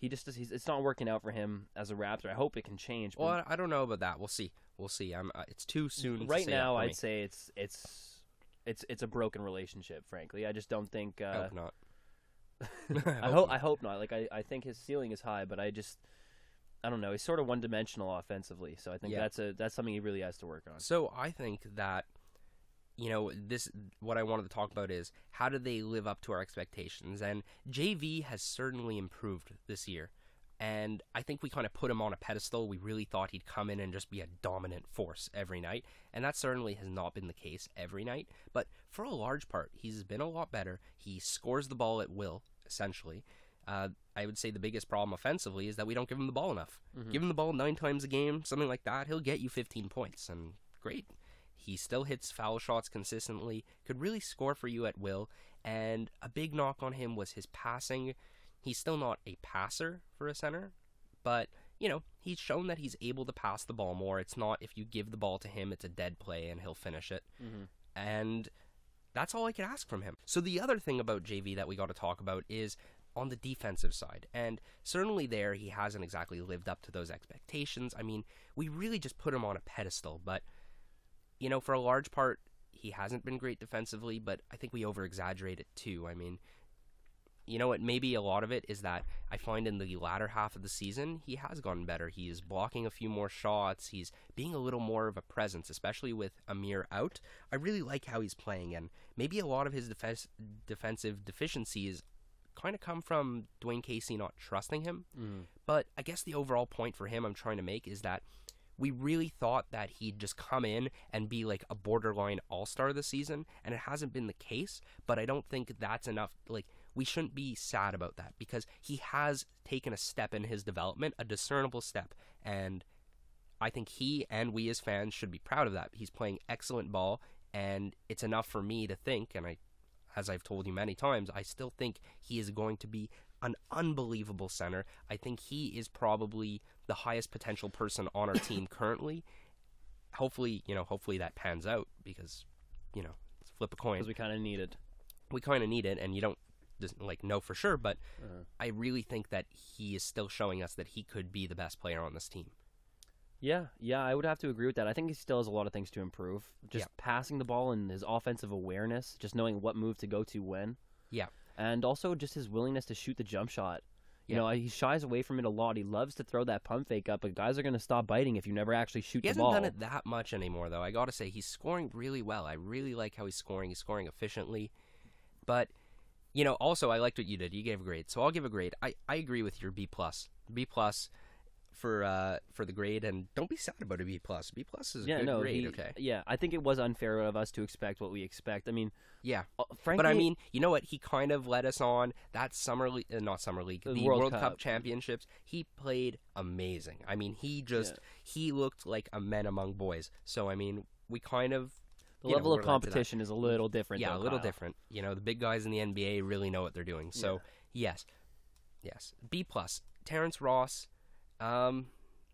it's not working out for him as a Raptor. I hope it can change. But Well, I don't know about that. We'll see. It's too soon. right to say now, that for I'd me. say it's a broken relationship. Frankly, I just don't think. I hope not. I hope not. Like I think his ceiling is high, but I don't know. He's sort of one-dimensional offensively, so I think that's something he really has to work on. So I think that what I wanted to talk about is how do they live up to our expectations? And JV has certainly improved this year. And I think we kind of put him on a pedestal. We really thought he'd come in and just be a dominant force every night. And that certainly has not been the case every night. But for a large part, he's been a lot better. He scores the ball at will, essentially. I would say the biggest problem offensively is that we don't give him the ball enough. Mm-hmm. Give him the ball 9 times a game, something like that. He'll get you 15 points. And great. He still hits foul shots consistently. Could really score for you at will. And a big knock on him was his passing. He's still not a passer for a center, but, he's shown that he's able to pass the ball more. It's not if you give the ball to him, it's a dead play and he'll finish it. Mm-hmm. And that's all I could ask from him. So the other thing about JV that we got to talk about is on the defensive side. And certainly there, he hasn't exactly lived up to those expectations. I mean, we really just put him on a pedestal, but, for a large part, he hasn't been great defensively, but I think we over-exaggerate it too. I mean, you know what? Maybe a lot of it is that I find in the latter half of the season, he has gotten better. He is blocking a few more shots. He's being a little more of a presence, especially with Amir out. I really like how he's playing, and maybe a lot of his defensive deficiencies kind of come from Dwayne Casey not trusting him. But I guess the overall point for him I'm trying to make is that we really thought that he'd just come in and be like a borderline all-star this season, and it hasn't been the case, but I don't think that's enough. Like, we shouldn't be sad about that, because he has taken a step in his development, a discernible step, and I think he and we as fans should be proud of that. He's playing excellent ball, and it's enough for me to think, and as I've told you many times, I still think he is going to be an unbelievable center. I think he is probably the highest potential person on our team currently. Hopefully that pans out, because, let's flip a coin. Because we kind of need it. We kind of need it, and you don't just know for sure, but I really think that he is still showing us that he could be the best player on this team. Yeah, I would have to agree with that. I think he still has a lot of things to improve. Just passing the ball and his offensive awareness, just knowing what move to go to when. Yeah. And also just his willingness to shoot the jump shot. You know, he shies away from it a lot. He loves to throw that pump fake up, but guys are going to stop biting if you never actually shoot the ball. He hasn't done it that much anymore, though. I got to say, he's scoring really well. I really like how he's scoring. He's scoring efficiently. But, also, I liked what you did. You gave a grade. So I'll give a grade. I agree with your B+. B+ for the grade, and don't be sad about a B+. B+ is a good grade, okay? Yeah, I think it was unfair of us to expect what we expect. I mean, frankly, but I mean, you know what? He kind of led us on that summer league, not summer league, the World Cup championships. He played amazing. I mean, he looked like a man among boys. So I mean, we kind of the level of competition is a little different. Yeah, though, a little Kyle. different. The big guys in the NBA really know what they're doing. So yes, B+. Terrence Ross.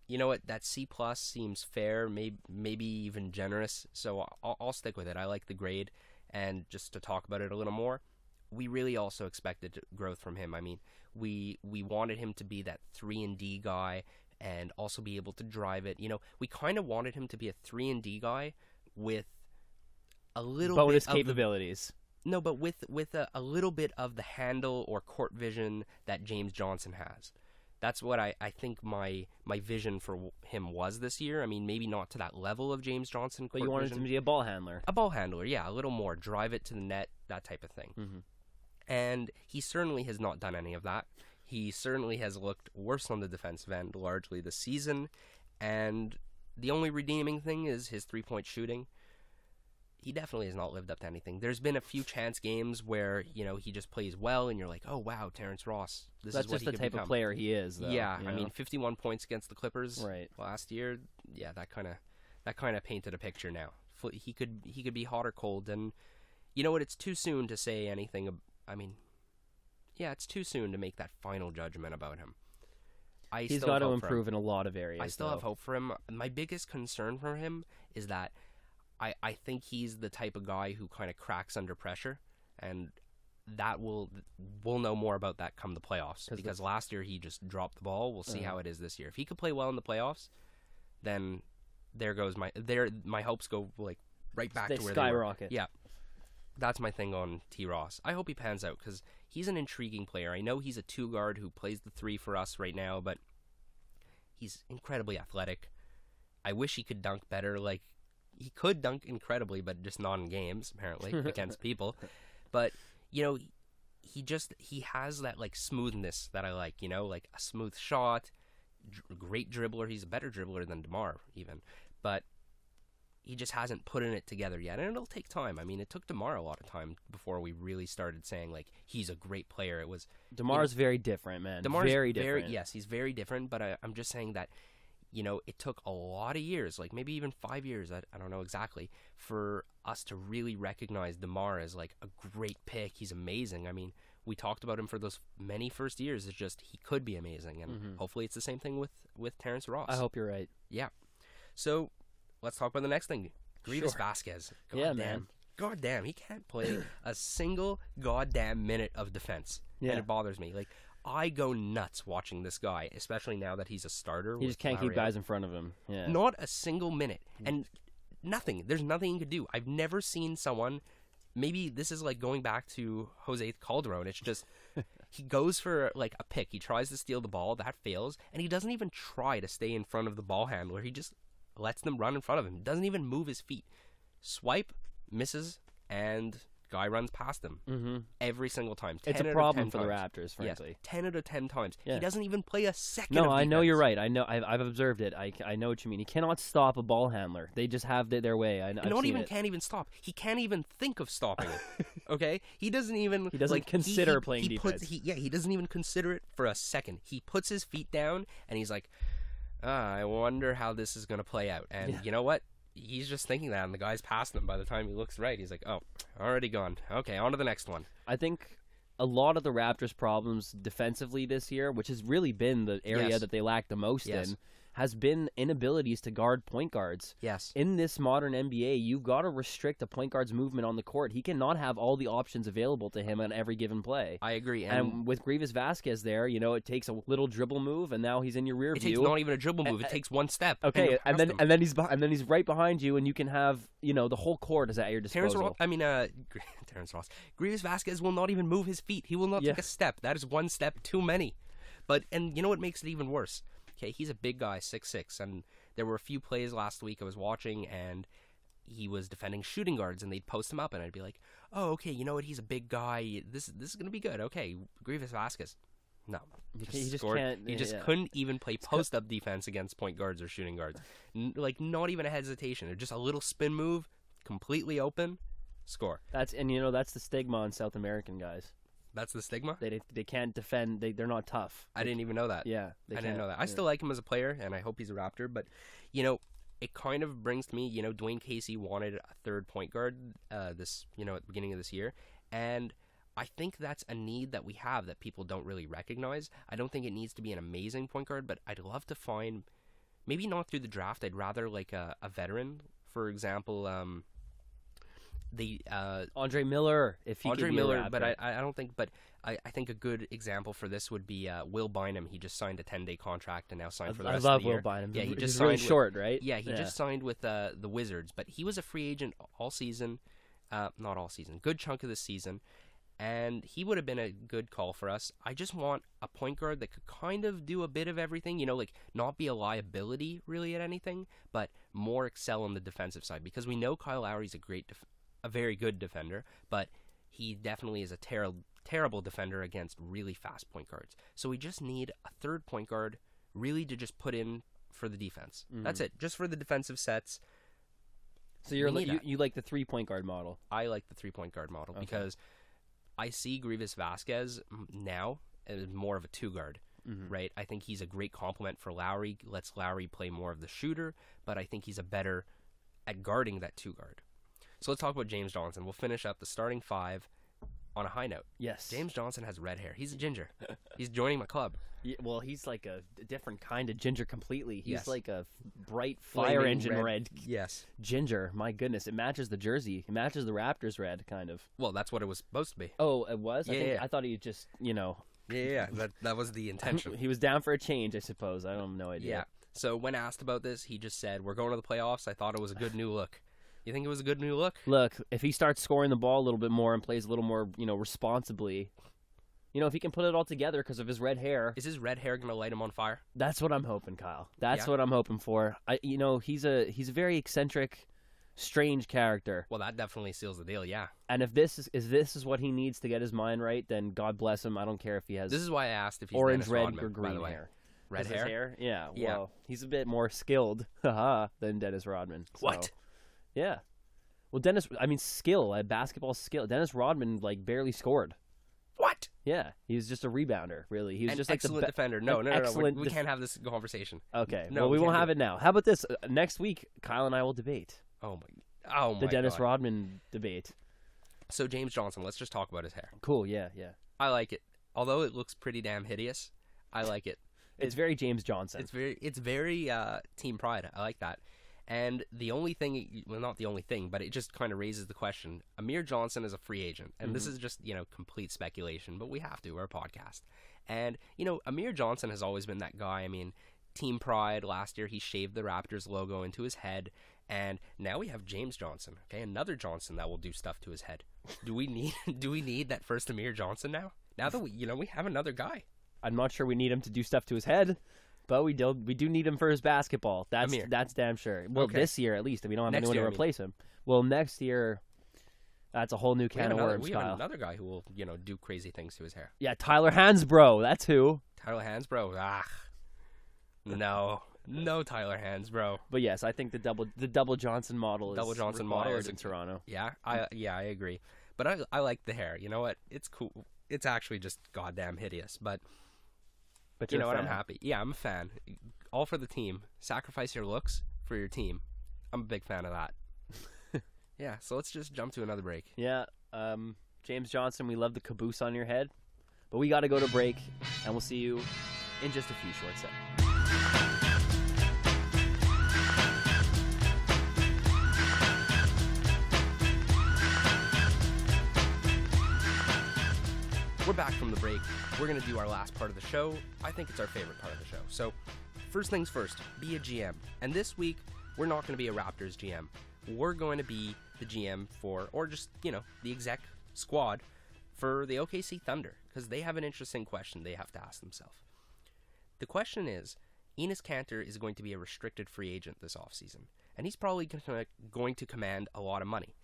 You know what? That C+ seems fair, maybe even generous. So I'll stick with it. I like the grade. And just to talk about it a little more, we really also expected growth from him. I mean, we wanted him to be that 3-and-D guy and also be able to drive it. We kind of wanted him to be a 3-and-D guy with a little bonus bit capabilities. No, but with a little bit of the handle or court vision that James Johnson has. That's what I think my vision for him was this year. I mean, maybe not to that level of James Johnson. But you wanted him to be a ball handler. A ball handler, yeah, a little more. Drive it to the net, that type of thing. Mm-hmm. And he certainly has not done any of that. He certainly has looked worse on the defensive end largely this season. And the only redeeming thing is his three-point shooting. He definitely has not lived up to anything. There's been a few chance games where, he just plays well, and you're like, oh, wow, Terrence Ross. That's is what just the type of player he is, though. Yeah, I mean, 51 points against the Clippers last year. Yeah, that kind of painted a picture now. He could be hot or cold, and you know what? It's too soon to say anything. I mean, yeah, it's too soon to make that final judgment about him. He's got to improve in a lot of areas. I still have hope for him. My biggest concern for him is that I think he's the type of guy who kind of cracks under pressure, and that we'll know more about that come the playoffs, because last year he just dropped the ball. We'll see how it is this year. If he could play well in the playoffs, then there goes my hopes go right back to where skyrocket. They were. Yeah, that's my thing on T. Ross. I hope he pans out, because he's an intriguing player. I know he's a 2-guard who plays the 3 for us right now, but he's incredibly athletic. I wish he could dunk better. He could dunk incredibly, but just not in games, apparently, against people. But, he has that, smoothness that I like, a smooth shot, great dribbler. He's a better dribbler than DeMar, even. But he just hasn't put it together yet, and it'll take time. I mean, it took DeMar a lot of time before we really started saying, he's a great player. It was... DeMar's very different, man. DeMar's very different. Yes, he's very different, but I'm just saying that it took a lot of years, maybe even 5 years, I don't know exactly, for us to really recognize DeMar as, a great pick. He's amazing. I mean, we talked about him for those many first years. It's just he could be amazing, and hopefully it's the same thing with Terrence Ross. I hope you're right. Yeah. So, let's talk about the next thing. Greivis Vasquez. Man. God damn, he can't play a single goddamn minute of defense. Yeah. And it bothers me. I go nuts watching this guy, especially now that he's a starter. He just can't keep guys in front of him. Yeah. Not a single minute. And nothing. There's nothing he could do. I've never seen someone... Maybe this is going back to Jose Calderon. It's just... He goes for like a pick. He tries to steal the ball. That fails. And he doesn't even try to stay in front of the ball handler. He just lets them run in front of him. Doesn't even move his feet. Swipe, misses, and guy runs past him every single time. It's a problem for the Raptors, frankly. Yes, 10 out of 10 times. Yeah. He doesn't even play a second No, of I know defense. you're right. I know. I've observed it. I know what you mean. He cannot stop a ball handler. They just have their way. Can't even stop. He can't even think of stopping it. Okay? He doesn't even... He doesn't consider playing defense. He doesn't even consider it for a second. He puts his feet down, and he's like, I wonder how this is going to play out. And you know what? He's just thinking that, and the guy's passing him. By the time he looks right, he's like, oh, already gone. Okay, on to the next one. I think a lot of the Raptors' problems defensively this year, which has really been the area that they lack the most in, has been inabilities to guard point guards. Yes. In this modern NBA, you've got to restrict a point guard's movement on the court. He cannot have all the options available to him on every given play. I agree. And with Grievous Vasquez there, it takes a little dribble move, and now he's in your rear view. It takes not even a dribble move. It takes one step. Okay, and then he's right behind you, and you can have the whole court is at your disposal. Terrence Ross. Grievous Vasquez will not even move his feet. He will not take a step. That is one step too many. And you know what makes it even worse? Okay, he's a big guy, 6'6", and there were a few plays last week I was watching, and he was defending shooting guards, and they'd post him up, and I'd be like, oh, okay, you know what, he's a big guy, this is going to be good, okay, Grievous Vasquez. No. He just can't. He just couldn't even play post-up defense against point guards or shooting guards. Not even a hesitation. Just a little spin move, completely open, score. That's the stigma on South American guys. That's the stigma? They can't defend. They're not tough. I didn't even know that. Yeah. I didn't know that. I still like him as a player, and I hope he's a Raptor. But, it kind of brings to me, Dwayne Casey wanted a third point guard at the beginning of this year. And I think that's a need that we have that people don't really recognize. I don't think it needs to be an amazing point guard, but I'd love to find, maybe not through the draft, I'd rather like a veteran. For example, Andre Miller, if he Andre could be Miller, a Raptor. but I don't think. But I think a good example for this would be Will Bynum. He just signed a 10-day contract and now signed for the rest of the year. I love Will Bynum. Yeah, he just He's really signed short, right? Yeah, he just signed with the Wizards, but he was a free agent all season. Not all season, good chunk of the season, and he would have been a good call for us. I just want a point guard that could kind of do a bit of everything, not be a liability really at anything, but more excel on the defensive side, because we know Kyle Lowry's a very good defender, but he definitely is a terrible defender against really fast point guards. So we just need a third point guard really to just put in for the defense. That's it, just for the defensive sets. So you like the 3-point guard model? I like the 3-point guard model because I see Grievous Vasquez now as more of a 2-guard. Right? I think he's a great complement for Lowry, lets Lowry play more of the shooter, but I think he's a better at guarding that 2-guard. So let's talk about James Johnson. We'll finish up the starting 5 on a high note. Yes. James Johnson has red hair. He's a ginger. He's joining my club. Yeah, well, he's like a different kind of ginger completely. He's like a bright Flaming fire engine red yes. ginger. My goodness, it matches the jersey. It matches the Raptors red, kind of. Well, that's what it was supposed to be. Oh, it was? Yeah. I thought he just, Yeah, that was the intention. He was down for a change, I suppose. I have no idea. Yeah. So when asked about this, he just said, we're going to the playoffs. I thought it was a good new look. You think it was a good new look? Look, if he starts scoring the ball a little bit more and plays a little more, responsibly, if he can put it all together because of his red hair. Is his red hair going to light him on fire? That's what I'm hoping, Kyle. That's what I'm hoping for. He's a very eccentric, strange character. Well, that definitely seals the deal, yeah. And if this is what he needs to get his mind right, then God bless him. I don't care if he has This is why I asked if he's orange, Dennis red, Rodman, or green by the way. hair. Red His hair? Yeah, Yeah. well, he's a bit more skilled than Dennis Rodman. So, What? Yeah. Well, skill, basketball skill. Dennis Rodman, barely scored. What? Yeah, he was just a rebounder, really. He was just excellent like defender. No. We can't have this conversation. Okay, No, well, we we won't can't have do it now. How about this? Next week, Kyle and I will debate The Dennis God. Rodman debate. So James Johnson, let's just talk about his hair. Cool, yeah. I like it. Although it looks pretty damn hideous, I like it. It's very James Johnson. It's very team pride. I like that. And the only thing, well, not the only thing, but it just kind of raises the question. Amir Johnson is a free agent, and this is just, complete speculation, but we have to. We're a podcast. And, Amir Johnson has always been that guy. I mean, team pride. Last year, he shaved the Raptors logo into his head, and now we have James Johnson, okay? Another Johnson that will do stuff to his head. Do we need that first Amir Johnson now? Now that we have another guy. I'm not sure we need him to do stuff to his head, but we do need him for his basketball. That's damn sure. Well, this year at least, we don't have anyone to replace him. Well, next year, that's a whole new can of worms. We have another guy who will, do crazy things to his hair. Yeah, Tyler Hansbrough. That's who. Tyler Hansbrough. No Tyler Hansbrough. But yes, I think the double Johnson model is in Toronto. Yeah, I agree. But I like the hair. You know what? It's cool. It's actually just goddamn hideous. But you know what? I'm happy. Yeah, I'm a fan. All for the team. Sacrifice your looks for your team. I'm a big fan of that. Yeah, so let's just jump to another break. Yeah, James Johnson, we love the caboose on your head. But we got to go to break, and we'll see you in just a few short seconds. We're back from the break. We're going to do our last part of the show. I think it's our favorite part of the show. So, first things first, be a GM. And this week, we're not going to be a Raptors GM. We're going to be the GM for, or just, the exec squad for the OKC Thunder, because they have an interesting question they have to ask themselves. The question is, Enes Kanter is going to be a restricted free agent this offseason, and he's probably going to command a lot of money.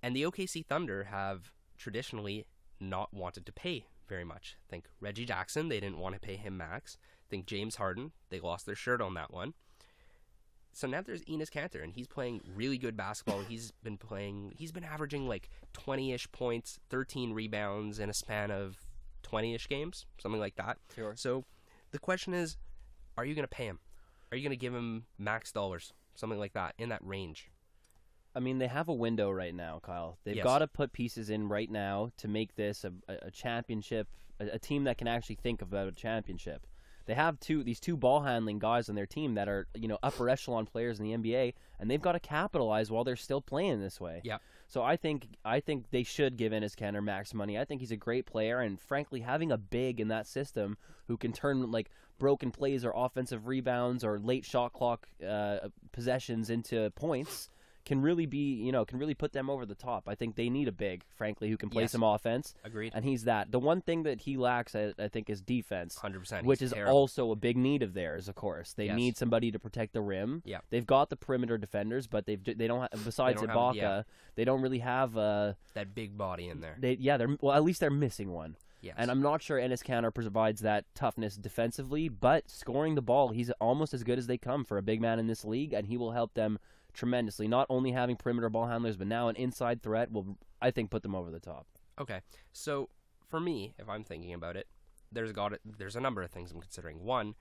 And the OKC Thunder have traditionally not wanted to pay very much. Think Reggie Jackson, they didn't want to pay him max. Think James Harden, they lost their shirt on that one. So now there's Enes Kanter, and he's playing really good basketball. He's been averaging like 20-ish points, 13 rebounds in a span of 20-ish games, something like that. Sure. So the question is, are you going to pay him? Are you going to give him max dollars, something like that, in that range? I mean, they have a window right now, Kyle. They've got to put pieces in right now to make this a championship, a team that can actually think about a championship. They have these two ball-handling guys on their team that are, upper echelon players in the NBA, and they've got to capitalize while they're still playing this way. Yeah. So I think they should give Enes Kanter max money. I think he's a great player, and frankly, having a big in that system who can turn like broken plays or offensive rebounds or late shot clock possessions into points can really be, can really put them over the top. I think they need a big, frankly, who can play some offense. Agreed. And he's that. The one thing that he lacks, I think, is defense. 100%. Which is also a big need of theirs, of course. They need somebody to protect the rim. Yeah. They've got the perimeter defenders, but they don't have, besides Ibaka, they don't really have that big body in there. At least they're missing one. Yes. And I'm not sure Enes Kanter provides that toughness defensively, but scoring the ball, he's almost as good as they come for a big man in this league, and he will help them tremendously. Not only having perimeter ball handlers, but now an inside threat will, I think, put them over the top. Okay, so for me, if I'm thinking about it, there's a number of things I'm considering. One,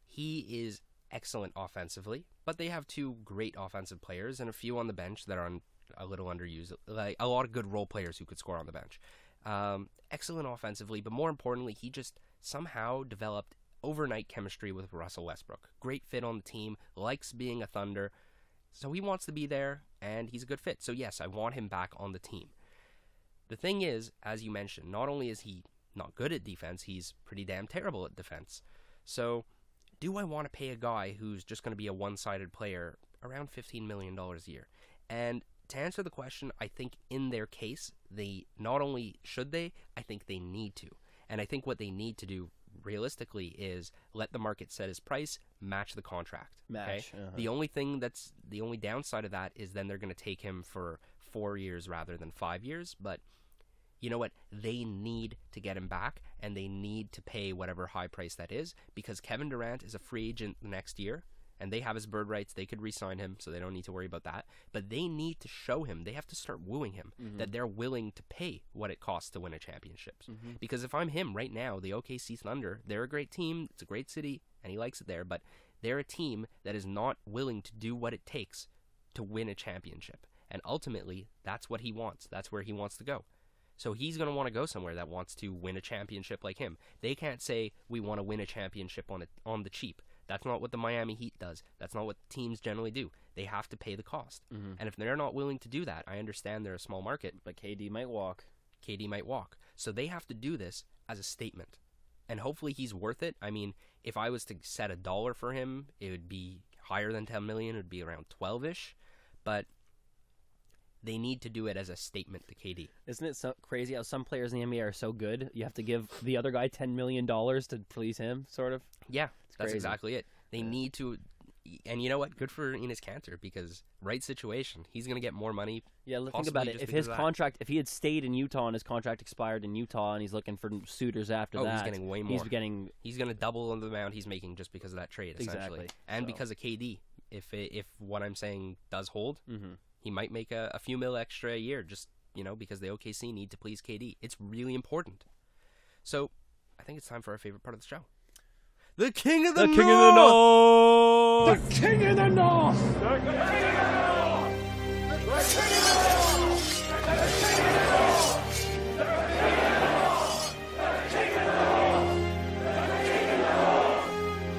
he is excellent offensively, but they have two great offensive players and a few on the bench that are a little underused, like a lot of good role players who could score on the bench. Excellent offensively, but more importantly, he just somehow developed overnight chemistry with Russell Westbrook. Great fit on the team, likes being a Thunder. So he wants to be there, and he's a good fit. So yes, I want him back on the team. The thing is, as you mentioned, not only is he not good at defense, he's pretty damn terrible at defense. So do I want to pay a guy who's just going to be a one-sided player around $15 million a year? And to answer the question, I think in their case, they not only should they, I think they need to. And I think what they need to do realistically is let the market set his price, match the contract. Okay? The only downside of that is then they're going to take him for 4 years rather than 5 years. But you know what? They need to get him back, and they need to pay whatever high price that is, because Kevin Durant is a free agent next year, and they have his bird rights. They could re-sign him, so they don't need to worry about that. But they need to show him, they have to start wooing him, that they're willing to pay what it costs to win a championship. Because if I'm him right now, the OKC Thunder, they're a great team, it's a great city, and he likes it there, but they're a team that is not willing to do what it takes to win a championship. And ultimately, that's what he wants. That's where he wants to go. So he's going to want to go somewhere that wants to win a championship like him. They can't say, we want to win a championship on the cheap. That's not what the Miami Heat does. That's not what teams generally do. They have to pay the cost. And if they're not willing to do that, I understand they're a small market. But KD might walk. So they have to do this as a statement. And hopefully he's worth it. I mean, if I was to set $1 for him, it would be higher than $10 million. It would be around 12-ish. But they need to do it as a statement to KD. Isn't it so crazy how some players in the NBA are so good, you have to give the other guy $10 million to please him, sort of? Yeah, that's crazy. exactly it. They need to, and you know what? Good for Enes Kanter, because right situation, he's going to get more money. Yeah, think possibly about it. just If because his of that. contract, if he had stayed in Utah and his contract expired in Utah and he's looking for suitors after Oh, that, he's getting way more. He's getting He's going to double the amount he's making just because of that trade, essentially. Exactly. And So- because of KD. If what I'm saying does hold, Mhm. he might make a few mil extra a year just, because the OKC need to please KD. It's really important. So, I think it's time for our favorite part of the show. The King of the North! King of the North! The King of the North! The King of the North! The King of the North! The King of the North! The King of the North! The King of the North!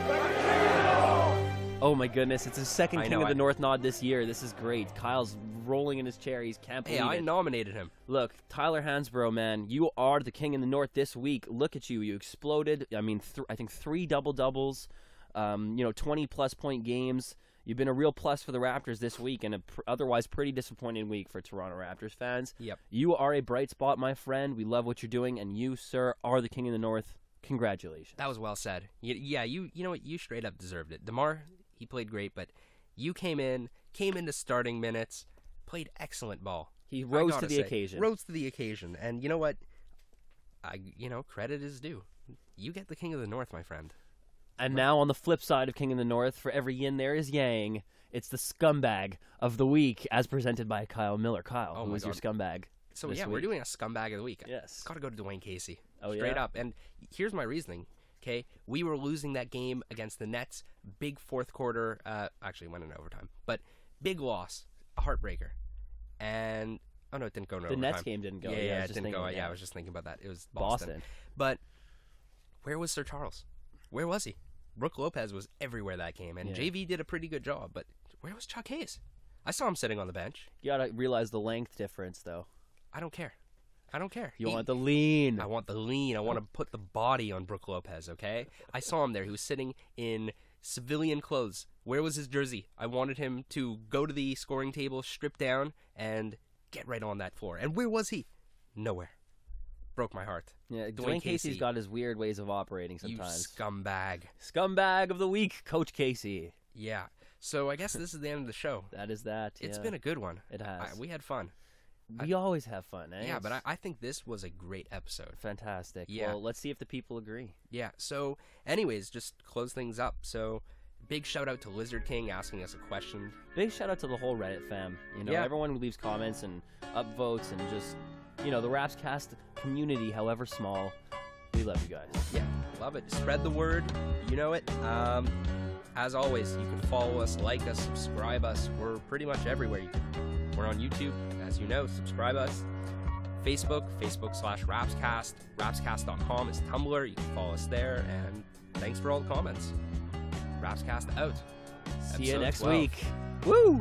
The King of the North! Oh my goodness, it's his second I King know, of the North nod this year. This is great. Kyle's rolling in his chair. He can't believe Hey, I it. nominated him. Look, Tyler Hansbrough, man, you are the King in the North this week. Look at you. You exploded. I mean, I think 3 double-doubles, 20-plus point games. You've been a real plus for the Raptors this week and a otherwise pretty disappointing week for Toronto Raptors fans. Yep. You are a bright spot, my friend. We love what you're doing, and you, sir, are the King in the North. Congratulations. That was well said. Yeah, you know what? You straight up deserved it. DeMar, he played great, but you came into starting minutes, played excellent ball. He rose I to gotta the say, occasion. Rose to the occasion. And you know what? Credit is due. You get the King of the North, my friend. And now on the flip side of King in the North, for every yin there is yang. It's the scumbag of the week, as presented by Kyle Miller. Kyle, Oh who my is your God. scumbag? So this yeah, we're week? doing a scumbag of the week. Yes. It's got to go to Dwayne Casey. Oh, Straight yeah? up. And here's my reasoning. Okay, we were losing that game against the Nets. Big fourth quarter. Actually went in overtime, but big loss, a heartbreaker. And oh no, it didn't go in The overtime. Nets game didn't go. Yeah, I was it just didn't thinking, go. Yeah, I was just thinking about that. It was Boston. But where was Sir Charles? Where was he? Brooke Lopez was everywhere that game, and Yeah. JV did a pretty good job. But where was Chuck Hayes? I saw him sitting on the bench. You gotta realize the length difference, though. I don't care. I don't care. You want the lean. I want the lean. I want to put the body on Brooke Lopez, okay? I saw him there. He was sitting in civilian clothes. Where was his jersey? I wanted him to go to the scoring table, strip down, and get right on that floor. And where was he? Nowhere. Broke my heart. Yeah, Dwayne Dwayne Casey's Casey. got his weird ways of operating sometimes. You scumbag. Scumbag of the week, Coach Casey. Yeah. So I guess this is the end of the show. That is that. It's yeah. been a good one. It has. We had fun. We always have fun, eh? Yeah, but I think this was a great episode. Fantastic. Yeah. Well, let's see if the people agree. Yeah, so anyways, just close things up. So big shout out to Lizard King asking us a question. Big shout out to the whole Reddit fam. Yeah. Everyone who leaves comments and upvotes and just, the Rapscast community, however small. We love you guys. Yeah, love it. Spread the word. You know it. As always, you can follow us, like us, subscribe us. We're pretty much everywhere. We're on YouTube, as you know. Subscribe us. Facebook.com/Rapscast. Rapscast.com is Tumblr. You can follow us there. And thanks for all the comments. Rapscast out. See you Episode next 12. week. Woo!